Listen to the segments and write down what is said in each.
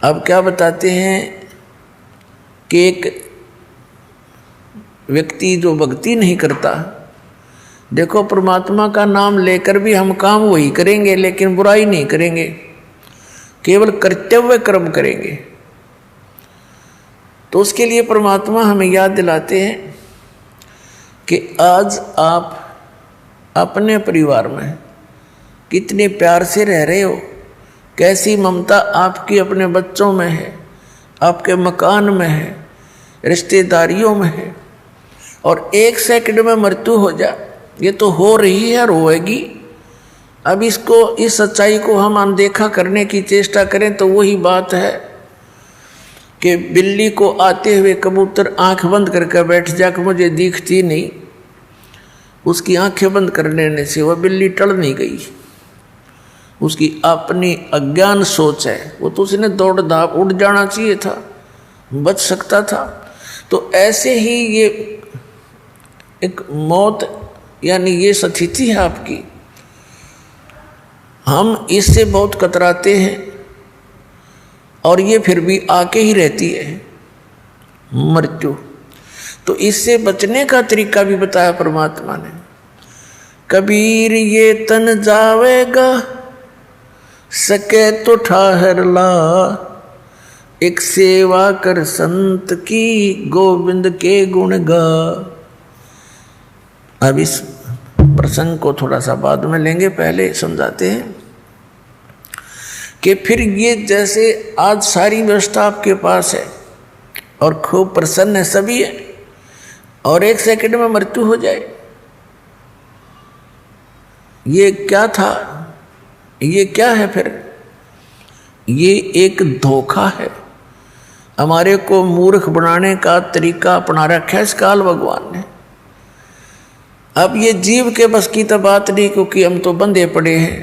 अब क्या बताते हैं कि एक व्यक्ति जो भक्ति नहीं करता, देखो परमात्मा का नाम लेकर भी हम काम वही करेंगे लेकिन बुराई नहीं करेंगे, केवल कर्तव्य कर्म करेंगे। तो उसके लिए परमात्मा हमें याद दिलाते हैं कि आज आप अपने परिवार में कितने प्यार से रह रहे हो, कैसी ममता आपकी अपने बच्चों में है, आपके मकान में है, रिश्तेदारियों में है, और एक सेकंड में मृत्यु हो जाए, ये तो हो रही है और होएगी। अब इस सच्चाई को हम अनदेखा करने की चेष्टा करें तो वही बात है कि बिल्ली को आते हुए कबूतर आंख बंद करके बैठ जाकर मुझे दिखती नहीं, उसकी आंखें बंद कर लेने से वह बिल्ली टल नहीं गई, उसकी अपनी अज्ञान सोच है, वो तो उसने दौड़ धाप उड़ जाना चाहिए था, बच सकता था। तो ऐसे ही ये एक मौत यानी ये स्थिति है आपकी, हम इससे बहुत कतराते हैं और ये फिर भी आके ही रहती है मृत्यु। तो इससे बचने का तरीका भी बताया परमात्मा ने। कबीर ये तन जावेगा, सके तो ठहर ला, एक सेवा कर संत की, गोविंद के गुण गा। अब इस प्रसंग को थोड़ा सा बाद में लेंगे, पहले समझाते हैं कि फिर ये जैसे आज सारी व्यवस्था आपके पास है और खूब प्रसन्न है सभी है, और एक सेकंड में मृत्यु हो जाए, ये क्या था, ये क्या है? फिर ये एक धोखा है, हमारे को मूर्ख बनाने का तरीका अपना रखा है इस काल भगवान ने। अब ये जीव के बस की तो बात नहीं, क्योंकि हम तो बंधे पड़े हैं,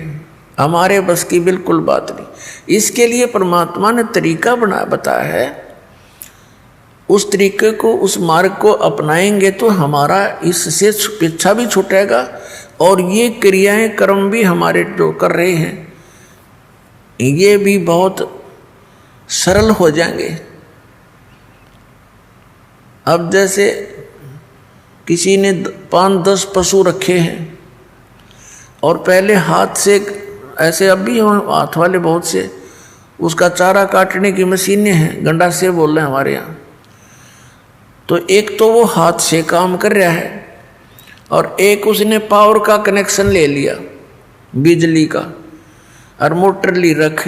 हमारे बस की बिल्कुल बात नहीं। इसके लिए परमात्मा ने तरीका बताया है, उस तरीके को, उस मार्ग को अपनाएंगे तो हमारा इससे पीछा भी छूटेगा और ये क्रियाएं कर्म भी हमारे जो कर रहे हैं ये भी बहुत सरल हो जाएंगे। अब जैसे किसी ने 5-10 पशु रखे हैं और पहले हाथ से, ऐसे अब भी हाथ वाले बहुत से, उसका चारा काटने की मशीनें हैं, गंडा से बोल रहे हैं हमारे यहाँ। तो एक तो वो हाथ से काम कर रहा है और एक उसने पावर का कनेक्शन ले लिया बिजली का और मोटर ली रख,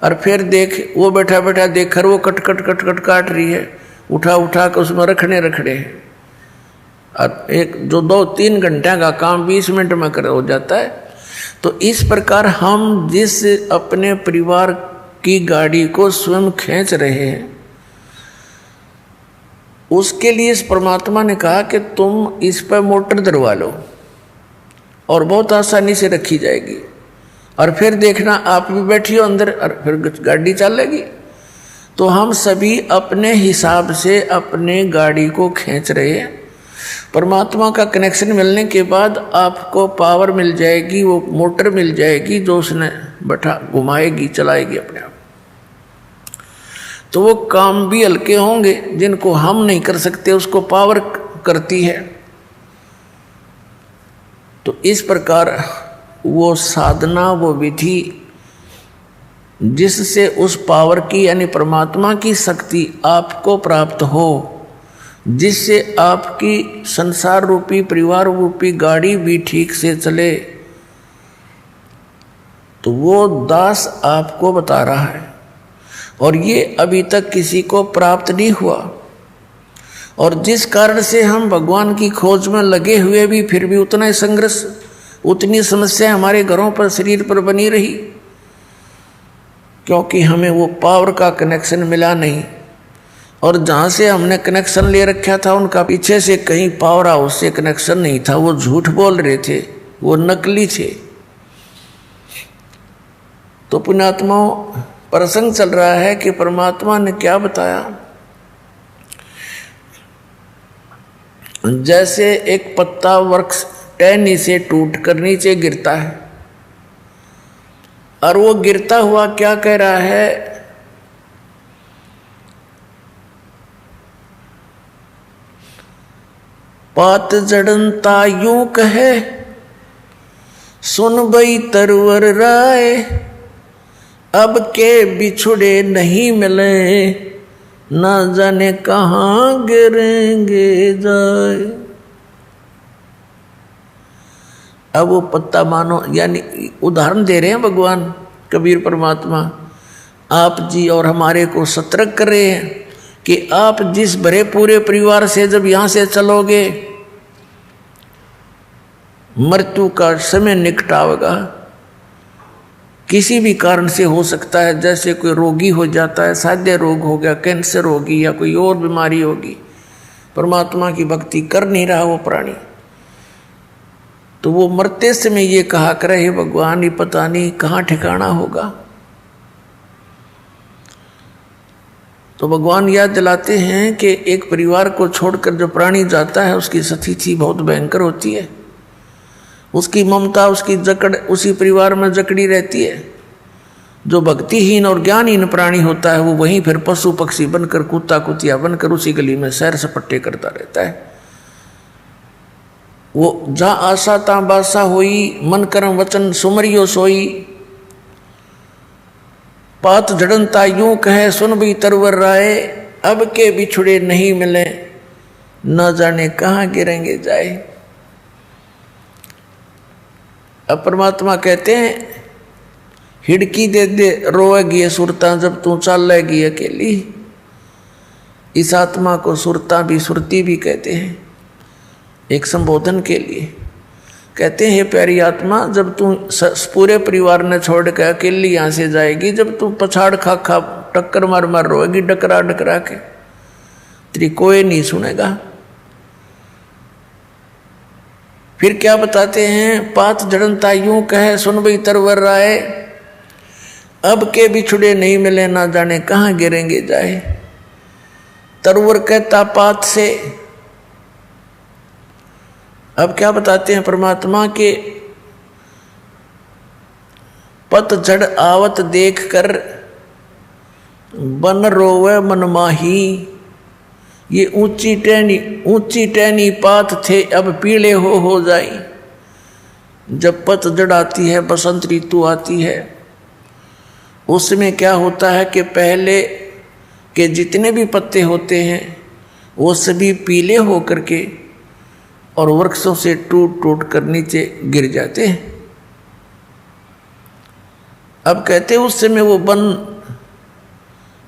और फिर देख वो बैठा बैठा देख कर वो कट कट कट कट काट रही है, उठा उठा कर उसमें रखने हैं, और एक जो 2-3 घंटे का काम 20 मिनट में कर हो जाता है। तो इस प्रकार हम जिस अपने परिवार की गाड़ी को स्वयं खींच रहे हैं, उसके लिए इस परमात्मा ने कहा कि तुम इस पर मोटर दरवा लो और बहुत आसानी से रखी जाएगी, और फिर देखना आप भी बैठियो अंदर और फिर गाड़ी चलेगी। तो हम सभी अपने हिसाब से अपने गाड़ी को खींच रहे हैं। परमात्मा का कनेक्शन मिलने के बाद आपको पावर मिल जाएगी, वो मोटर मिल जाएगी जो उसने बैठा घुमाएगी, चलाएगी अपने आप। तो वो काम भी हल्के होंगे जिनको हम नहीं कर सकते, उसको पावर करती है। तो इस प्रकार वो साधना, वो विधि जिससे उस पावर की यानी परमात्मा की शक्ति आपको प्राप्त हो, जिससे आपकी संसार रूपी परिवार रूपी गाड़ी भी ठीक से चले, तो वो दास आपको बता रहा है। और ये अभी तक किसी को प्राप्त नहीं हुआ, और जिस कारण से हम भगवान की खोज में लगे हुए भी फिर भी उतना ही संघर्ष, उतनी समस्या हमारे घरों पर, शरीर पर बनी रही, क्योंकि हमें वो पावर का कनेक्शन मिला नहीं। और जहाँ से हमने कनेक्शन ले रखा था उनका पीछे से कहीं पावर हाउस से कनेक्शन नहीं था, वो झूठ बोल रहे थे, वो नकली थे। तो पुण्यात्माओं, प्रसंग चल रहा है कि परमात्मा ने क्या बताया, जैसे एक पत्ता वृक्ष टहनी से टूट कर नीचे गिरता है, और वो गिरता हुआ क्या कह रहा है, पात जड़नता यूं कहे सुन बई तरवर राय, अब के बिछुड़े नहीं मिले ना जाने कहाँ गिरेंगे जाए। अब वो पत्ता मानो, यानी उदाहरण दे रहे हैं भगवान कबीर परमात्मा आप जी, और हमारे को सतर्क कर रहे हैं कि आप जिस भरे पूरे परिवार से जब यहाँ से चलोगे, मृत्यु का समय निकट आवेगा। किसी भी कारण से हो सकता है, जैसे कोई रोगी हो जाता है, साध्य रोग हो गया, कैंसर होगी या कोई और बीमारी होगी, परमात्मा की भक्ति कर नहीं रहा वो प्राणी, तो वो मरते समय ये कहा करे, हे भगवान ये पता नहीं कहाँ ठिकाना होगा। तो भगवान याद दिलाते हैं कि एक परिवार को छोड़कर जो प्राणी जाता है उसकी स्थिति बहुत भयंकर होती है, उसकी ममता, उसकी जकड़ उसी परिवार में जकड़ी रहती है। जो भक्तिहीन और ज्ञानहीन प्राणी होता है वो वहीं फिर पशु पक्षी बनकर, कुत्ता कुतिया बनकर उसी गली में सैर सपट्टे करता रहता है। वो जहाँ आशा तहाँ बासा होई, मन कर्म वचन सुमरियो सोई, पात जड़नता यूं कहे सुन भी तरवर राय, अब के बिछुड़े नहीं मिले न जाने कहाँ गिरेंगे जाए। अब परमात्मा कहते हैं हिड़की दे दे रोएगी सुरता जब तू चल लेगी अकेली। इस आत्मा को सुरता भी सुरती भी कहते हैं, एक संबोधन के लिए कहते हैं, प्यारी आत्मा जब तू पूरे परिवार ने छोड़ के अकेली यहाँ से जाएगी, जब तू पछाड़ खा खा टक्कर मार मार रोएगी डकरा डकरा के, तेरी कोई नहीं सुनेगा। फिर क्या बताते हैं, पात जड़नता यूं कहे सुन बई तरवर राय, अब के बिछुड़े नहीं मिले ना जाने कहाँ गिरेंगे जाए। तरवर कहता पात से। अब क्या बताते हैं परमात्मा के पतझड़ आवत देख कर बन रोवे मन माही, ये ऊंची टहनी पात थे अब पीले हो जाई। जब पतझड़ आती है, बसंत ऋतु आती है, उसमें क्या होता है कि पहले के जितने भी पत्ते होते हैं वो सभी पीले हो करके और वृक्षों से टूट टूट कर नीचे गिर जाते हैं। अब कहते हैं उस समय वो बन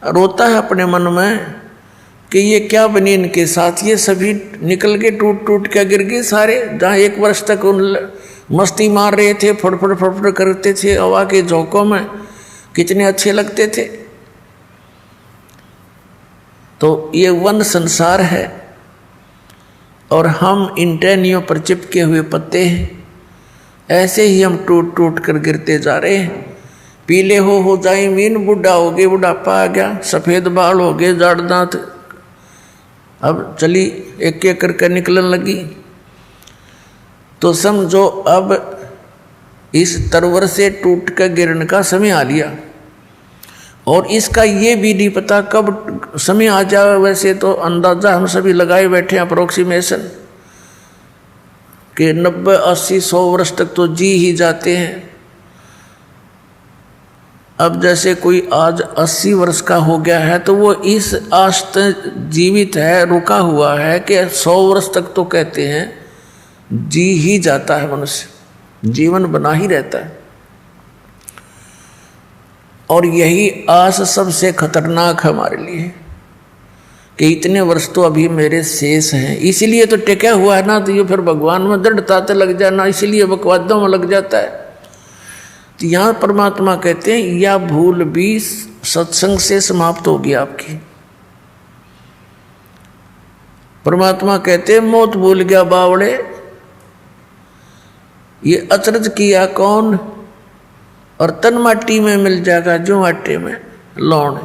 रोता है अपने मन में कि ये क्या बनी इनके साथ, ये सभी निकल के टूट टूट के गिर गए सारे। जहाँ एक वर्ष तक उन मस्ती मार रहे थे, फड़फड़ फड़फड़ करते थे हवा के झोंकों में, कितने अच्छे लगते थे। तो ये वन संसार है और हम इन टहनियों पर चिपके हुए पत्ते हैं। ऐसे ही हम टूट टूट कर गिरते जा रहे हैं। पीले हो जाए मीन, बुढ़ा हो गए, बुढ़ापा आ गया, सफ़ेद बाल हो गए, जाड़ दांत, अब चली एक एक करके निकलने लगी। तो समझो अब इस तरवर से टूट कर गिरने का समय आ लिया, और इसका ये भी नहीं पता कब समय आ जाए। वैसे तो अंदाजा हम सभी लगाए बैठे हैं, अप्रोक्सीमेशन, कि 90, 80, 100 वर्ष तक तो जी ही जाते हैं। अब जैसे कोई आज 80 वर्ष का हो गया है तो वो इस आश तक जीवित है, रुका हुआ है कि 100 वर्ष तक तो कहते हैं जी ही जाता है, मनुष्य जीवन बना ही रहता है। और यही आस सबसे खतरनाक हमारे लिए कि इतने वर्ष तो अभी मेरे शेष हैं, इसीलिए तो टिका हुआ है ना। तो ये फिर भगवान में दृढ़ता तो लग जाना, इसीलिए बकवादों में लग जाता है। तो यहाँ परमात्मा कहते हैं यह भूल भी सत्संग से समाप्त होगी आपकी। परमात्मा कहते हैं मौत भूल गया बावड़े, ये अचरज किया कौन, और तन माटी में मिल जाएगा जो आटे में लौण।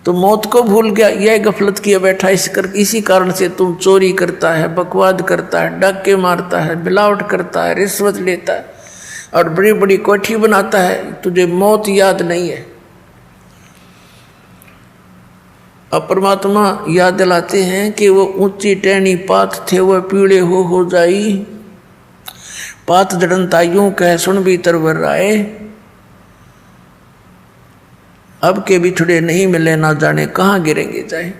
तो मौत को भूल गया, यह गफलत किया बैठा। इसी कारण से तुम चोरी करता है, बकवाद करता है, डाके मारता है, मिलावट करता है, रिश्वत लेता है और बड़ी बड़ी कोठी बनाता है, तुझे मौत याद नहीं है। अब परमात्मा याद दिलाते हैं कि वो ऊंची टहनी पात थे, वह पीड़े हो जाई, पात जड़नताइयों कह सुन भी तरवर राय, अब के बिछड़े नहीं मिले, ना जाने कहाँ गिरेंगे जाए।